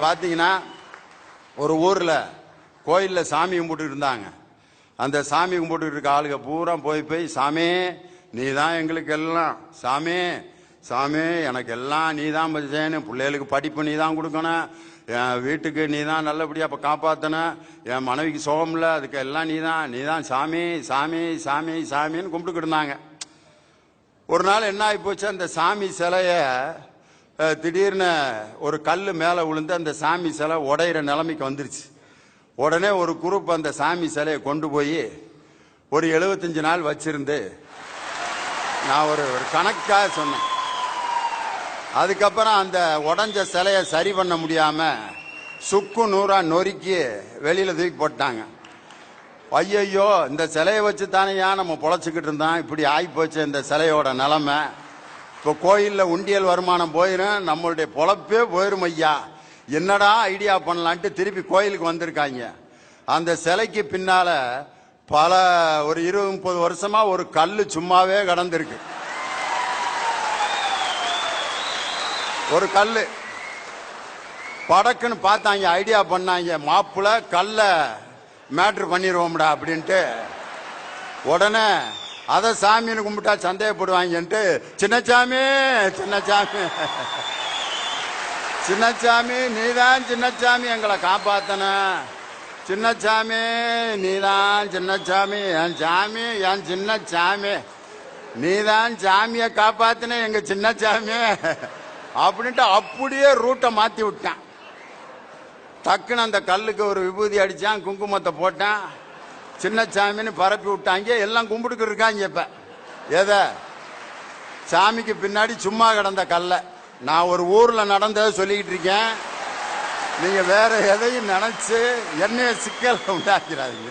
பார்த்தீங்கன்னா ஒரு ஊரில் கோயிலில் சாமி கும்பிட்டு இருந்தாங்க. அந்த சாமி கும்பிட்டு இருக்க ஆளுங்க பூரா போய் சாமி நீ தான் எங்களுக்கு எல்லாம், சாமி சாமி எனக்கு எல்லாம் நீ தான் செய்யணும், பிள்ளைகளுக்கு படிப்பு நீ தான் கொடுக்கணும், என் வீட்டுக்கு நீ தான் நல்லபடியாக இப்போ காப்பாற்றணும், என் மனைவிக்கு சோகம் இல்லை அதுக்கு எல்லாம் நீ தான் சாமி சாமி சாமி சாமின்னு கும்பிட்டுக்கிட்டு இருந்தாங்க. ஒரு நாள் என்ன ஆகி போச்சு, அந்த சாமி சிலைய திடீர்னு ஒரு கல் மேலே விழுந்து அந்த சாமி சிலை உடையிற நிலைமைக்கு வந்துருச்சு. உடனே ஒரு குரூப் அந்த சாமி சிலையை கொண்டு போய் ஒரு 75 நாள் வச்சிருந்து, நான் ஒரு கணக்காக சொன்னேன். அதுக்கப்புறம் அந்த உடஞ்ச சிலையை சரி பண்ண முடியாம சுக்கு நூறா நொறுக்கி வெளியில தூக்கி போட்டாங்க. ஐயோ இந்த சிலையை வச்சு தானேயா நம்ம பொழைச்சிக்கிட்டு இருந்தோம், இப்படி ஆகிப்போச்சு இந்த சிலையோட நிலைமை. இப்போ கோயிலில் உண்டியல் வருமானம் போயிடும், நம்மளுடைய பொழப்பே போயிரும் ஐயா, என்னடா ஐடியா பண்ணலான்ட்டு திருப்பி கோயிலுக்கு வந்திருக்காங்க. அந்த சிலைக்கு பின்னால ஒரு 20-30 வருஷமா ஒரு கல்லு சும்மாவே கடந்திருக்கு. ஒரு கல்லு படக்குன்னு பார்த்தாங்க, ஐடியா பண்ணாங்க, மாப்புல கல்ல மேட்ரு பண்ணிடுவோம்டா அப்படின்ட்டு. உடனே அதை சாமின்னு கும்பிட்டா சந்தேகப்படுவாங்கன்ட்டு சின்னச்சாமி சின்னச்சாமி சின்னச்சாமி நீதான் சின்னச்சாமி எங்களை காப்பாத்தன, சின்னச்சாமி நீதான் சின்னச்சாமி என் சாமி என் சின்னச்சாமி நீதான் சாமியை காப்பாத்தின எங்க சின்னச்சாமி அப்படின்ட்டு அப்படியே ரூட்டை மாத்தி விட்டான். டக்குன்னு அந்த கல்லுக்கு ஒரு விபூதி அடிச்சான், குங்குமத்தை போட்டான், சின்னச்சாமின்னு பரப்பி விட்டாங்க. எல்லாம் கும்பிட்டுக்கு இருக்காங்க. இப்ப எத சாமிக்கு பின்னாடி சும்மா கிடந்த கல்ல நான் ஒரு ஊர்ல நடந்ததை சொல்லிக்கிட்டு இருக்கேன். நீங்க வேற எதையும் நினைச்சு என்னைய சிக்கல் உண்டாக்கிறாங்க.